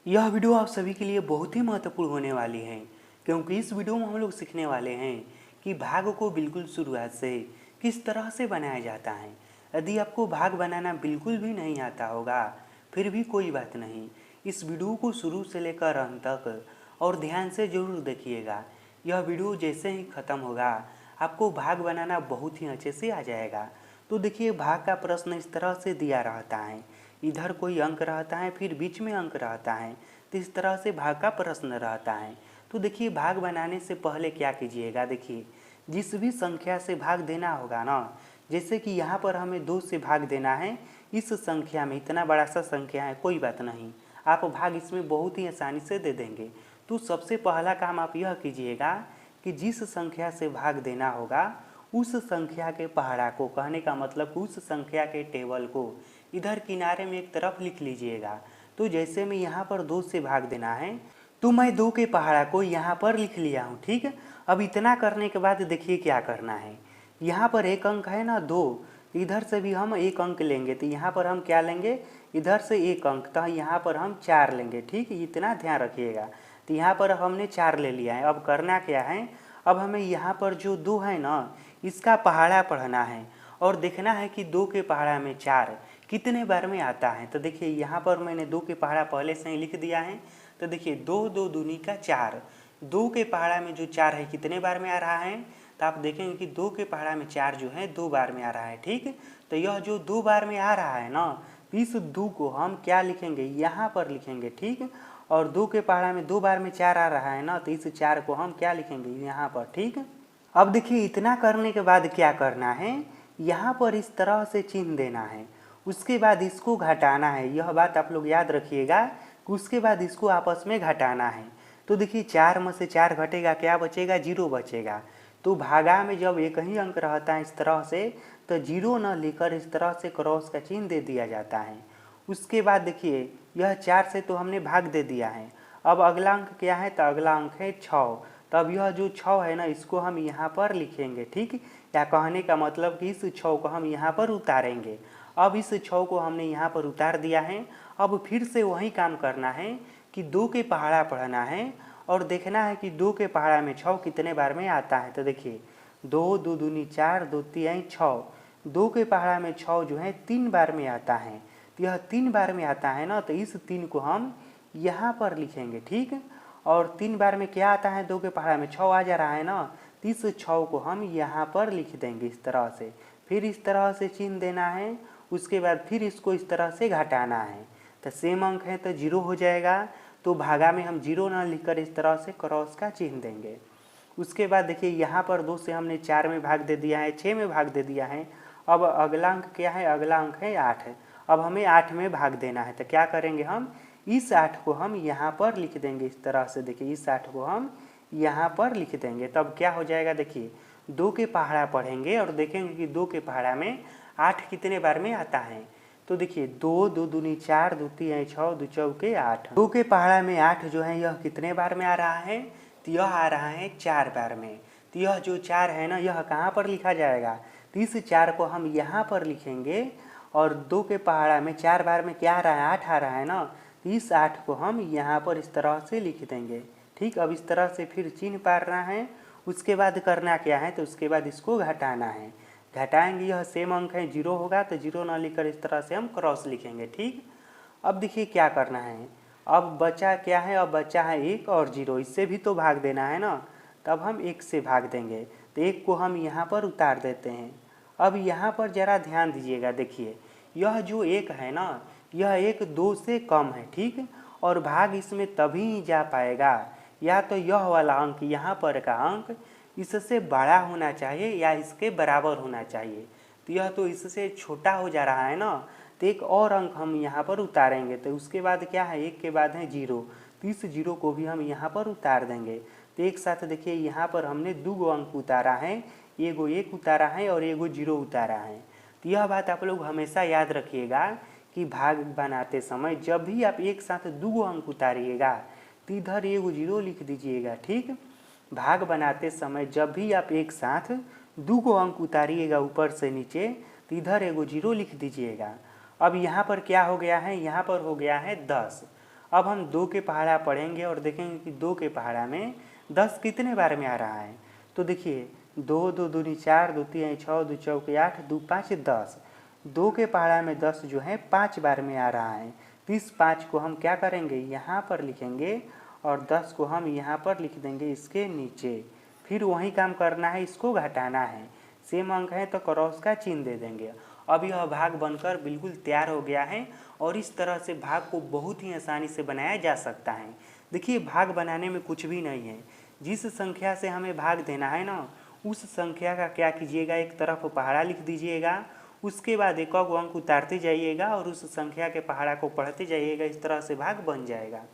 यह वीडियो आप सभी के लिए बहुत ही महत्वपूर्ण होने वाली है, क्योंकि इस वीडियो में हम लोग सीखने वाले हैं कि भाग को बिल्कुल शुरुआत से किस तरह से बनाया जाता है। यदि आपको भाग बनाना बिल्कुल भी नहीं आता होगा फिर भी कोई बात नहीं, इस वीडियो को शुरू से लेकर अंत तक और ध्यान से ज़रूर देखिएगा। यह वीडियो जैसे ही ख़त्म होगा आपको भाग बनाना बहुत ही अच्छे से आ जाएगा। तो देखिए, भाग का प्रश्न इस तरह से दिया रहता है, इधर कोई अंक रहता है फिर बीच में अंक रहता है, तो इस तरह से भाग का प्रश्न रहता है। तो देखिए, भाग बनाने से पहले क्या कीजिएगा, देखिए जिस भी संख्या से भाग देना होगा ना, जैसे कि यहाँ पर हमें 2 से भाग देना है, इस संख्या में इतना बड़ा सा संख्या है, कोई बात नहीं, आप भाग इसमें बहुत ही आसानी से दे देंगे। तो सबसे पहला काम आप यह कीजिएगा कि जिस संख्या से भाग देना होगा उस संख्या के पहाड़ा को, कहने का मतलब उस संख्या के टेबल को इधर किनारे में एक तरफ लिख लीजिएगा। तो जैसे मैं यहाँ पर 2 से भाग देना है तो मैं 2 के पहाड़ा को यहाँ पर लिख लिया हूँ, ठीक है। अब इतना करने के बाद देखिए क्या करना है, यहाँ पर एक अंक है ना 2, इधर से भी हम एक अंक लेंगे, तो यहाँ पर हम क्या लेंगे, इधर से एक अंक, तो यहाँ पर हम 4 लेंगे, ठीक है, इतना ध्यान रखिएगा। तो यहाँ पर हमने 4 ले लिया है। अब करना क्या है, अब हमें यहाँ पर जो 2 है ना इसका पहाड़ा पढ़ना है और देखना है कि 2 के पहाड़ा में 4 कितने बार में आता है। तो देखिए यहाँ पर मैंने 2 के पहाड़ा पहले से ही लिख दिया है। तो देखिए 2 2 दूनी का 4, 2 के पहाड़ा में जो 4 है कितने बार में आ रहा है, तो आप देखेंगे कि 2 के पहाड़ा में 4 जो है 2 बार में आ रहा है, ठीक। तो यह जो 2 बार में आ रहा है ना, इस 2 को हम क्या लिखेंगे, यहाँ पर लिखेंगे, ठीक। और 2 के पहाड़ा में 2 बार में 4 आ रहा है ना, तो इस 4 को हम क्या लिखेंगे, यहाँ पर, ठीक। अब देखिए इतना करने के बाद क्या करना है, यहाँ पर इस तरह से चिन्ह देना है, उसके बाद इसको घटाना है। यह बात आप लोग याद रखिएगा कि उसके बाद इसको आपस में घटाना है। तो देखिए 4 में से 4 घटेगा, क्या बचेगा, 0 बचेगा। तो भागा में जब एक ही अंक रहता है इस तरह से, तो 0 न लेकर इस तरह से क्रॉस का चिन्ह दे दिया जाता है। उसके बाद देखिए यह 4 से तो हमने भाग दे दिया है। अब अगला अंक क्या है, तो अगला अंक है 6। तब यह जो 6 है ना इसको हम यहाँ पर लिखेंगे, ठीक। या कहने का मतलब कि इस 6 को हम यहाँ पर उतारेंगे। अब इस 6 को हमने यहाँ पर उतार दिया है। अब फिर से वही काम करना है कि 2 के पहाड़ा पढ़ना है और देखना है कि 2 के पहाड़ा में 6 कितने बार में आता है। तो देखिए 2 2 दूनी 4, 2 3 6, 2 के पहाड़ा में 6 जो है 3 बार में आता है। तो यह 3 बार में आता है ना, तो इस 3 को हम यहाँ पर लिखेंगे, ठीक। और 3 बार में क्या आता है, 2 के पहाड़ा में 6 आ जा रहा है ना, तो इस 6 को हम यहाँ पर लिख देंगे इस तरह से। फिर इस तरह से चिन्ह देना है, उसके बाद फिर इसको इस तरह से घटाना है। तो सेम अंक है तो 0 हो जाएगा, तो भागा में हम 0 ना लिखकर इस तरह से क्रॉस का चिन्ह देंगे। उसके बाद देखिए यहाँ पर 2 से हमने 4 में भाग दे दिया है, 6 में भाग दे दिया है। अब अगला अंक क्या है, अगला अंक है 8 है। अब हमें 8 में भाग देना है, तो क्या करेंगे, हम इस 8 को हम यहाँ पर लिख देंगे इस तरह से। देखिए इस 8 को हम यहाँ पर लिख देंगे, तब क्या हो जाएगा, देखिए 2 के पहाड़ा पढ़ेंगे और देखेंगे कि 2 के पहाड़ा में 8 कितने बार में आता है। तो देखिए 2 2 दूनी 4, 2 3 6, 2 चौके 8, 2 के पहाड़ा में 8 जो है यह कितने बार में आ रहा है, तो यह आ रहा है 4 बार में। तो यह जो 4 है ना यह कहाँ पर लिखा जाएगा, तो इस 4 को हम यहाँ पर लिखेंगे। और 2 के पहाड़ा में 4 बार में क्या आ रहा है, 8 आ रहा है ना, तो इस 8 को हम यहाँ पर इस तरह से लिख देंगे, ठीक। अब इस तरह से फिर चिन्ह पारना है। उसके बाद करना क्या है, तो उसके बाद इसको घटाना है। घटाएंगे, यह सेम अंक है 0 होगा, तो 0 ना लिखकर इस तरह से हम क्रॉस लिखेंगे, ठीक। अब देखिए क्या करना है, अब बचा क्या है, अब बचा है 1 और 0, इससे भी तो भाग देना है ना, तब हम 1 से भाग देंगे। तो 1 को हम यहाँ पर उतार देते हैं। अब यहाँ पर ज़रा ध्यान दीजिएगा, देखिए यह जो 1 है ना, यह 1 2 से कम है, ठीक। और भाग इसमें तभी जा पाएगा या तो यह वाला अंक, यहाँ पर का अंक इससे बड़ा होना चाहिए या इसके बराबर होना चाहिए। तो यह तो इससे छोटा हो जा रहा है ना, तो एक और अंक हम यहाँ पर उतारेंगे। तो उसके बाद क्या है, 1 के बाद है 0, तो इस 0 को भी हम यहाँ पर उतार देंगे। तो एक साथ देखिए यहाँ पर हमने 2 अंक उतारा है, एगो 1 उतारा है और एगो 0 उतारा है। तो यह बात आप लोग हमेशा याद रखिएगा कि भाग बनाते समय जब भी आप एक साथ 2 अंक उतारिएगा तो इधर एगो 0 लिख दीजिएगा, ठीक। भाग बनाते समय जब भी आप एक साथ 2 अंक उतारिएगा ऊपर से नीचे, तो इधर एगो 0 लिख दीजिएगा। अब यहाँ पर क्या हो गया है, यहाँ पर हो गया है 10। अब हम 2 के पहाड़ा पढ़ेंगे और देखेंगे कि 2 के पहाड़ा में 10 कितने बार में आ रहा है। तो देखिए 2 2 दूनी 4, 2 3 6, 2 चौके 8, 2 5 10। 2 के पहाड़ा में 10 जो है 5 बार में आ रहा है। तो इस 5 को हम क्या करेंगे, यहाँ पर लिखेंगे और 10 को हम यहाँ पर लिख देंगे इसके नीचे। फिर वही काम करना है, इसको घटाना है। सेम अंक है तो क्रॉस का चिन्ह दे देंगे। अब यह भाग बनकर बिल्कुल तैयार हो गया है और इस तरह से भाग को बहुत ही आसानी से बनाया जा सकता है। देखिए भाग बनाने में कुछ भी नहीं है, जिस संख्या से हमें भाग देना है ना, उस संख्या का क्या कीजिएगा, एक तरफ पहाड़ा लिख दीजिएगा, उसके बाद एक अंक उतारते जाइएगा और उस संख्या के पहाड़ा को पढ़ते जाइएगा। इस तरह से भाग बन जाएगा।